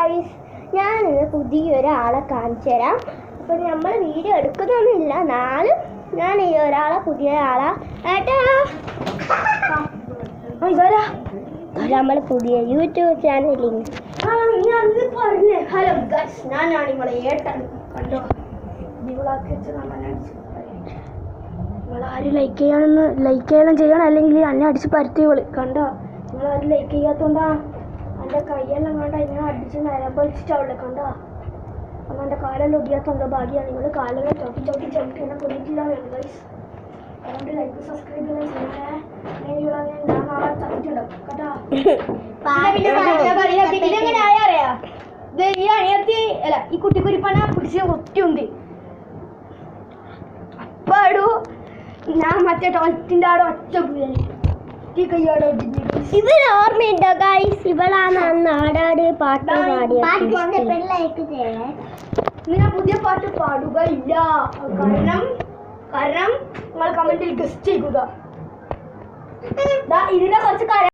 Guys, ഞാനിന്ന് പുതിയൊരാളെ കാണിച്ചു തരാം. അപ്പോൾ നമ്മൾ വീഡിയോ എടുക്കുന്നൊന്നുമില്ല, നാളും ഞാൻ ഈ ഒരാളെ പുതിയ ആളാ ഏട്ടാ നമ്മൾ പുതിയ യൂട്യൂബ് ചാനലിൽ പറഞ്ഞേ. ഹലോ ഗൈസ്, ഞാനാണ് നിങ്ങളെ ഏട്ടൻ. കണ്ടോ, നിങ്ങളാരും ലൈക്ക് ചെയ്യണം, അല്ലെങ്കിൽ എന്നെ അടിച്ച് പരത്തി വിളി. കണ്ടോ, നിങ്ങളാരും ലൈക്ക് ചെയ്യാത്തോണ്ടാ എൻ്റെ കൈയെല്ലാം കണ്ട ഇങ്ങനെ അടിച്ച് നിലമ്പളിച്ചിട്ടാവുള്ളൂ. കണ്ടോ, അപ്പം എൻ്റെ കാലെല്ലാം ഒടിയാത്തോണ്ടോ ഭാഗ്യമാണ്. നിങ്ങൾ കാലെല്ലാം ചവിട്ടി എന്നെ കൊണ്ടിട്ടില്ല ഗൈസ്. അതുകൊണ്ട് ലൈക്ക് സബ്സ്ക്രൈബ് ചെയ്യാൻ ഞാൻ നാളെ തന്നിട്ടുണ്ടാവും കേട്ടോ. ഇതെങ്ങനെ ആയാറിയാ, ഇത് ഈ അണിയത്തി അല്ല ഈ കുട്ടിക്കുരിപ്പണ പിടിച്ച ഒറ്റയുണ്ട്. അപ്പാടു ഞാൻ മറ്റേ ടോയ്ലറ്റിൻ്റെ അവിടെ ഒറ്റ കയ്യോടെ ഇവര് ഓർമ്മയുണ്ടോ ഗൈസ്? ഇവളാണ് നാടാട് പാട്ട് പാടിയ. ഞാൻ പുതിയ പാട്ട് പാടുകയില്ല, കാരണം നിങ്ങൾ കമന്റിൽ ഗസ്റ്റ് ചെയ്യുക. ഇതിനെ കുറച്ച്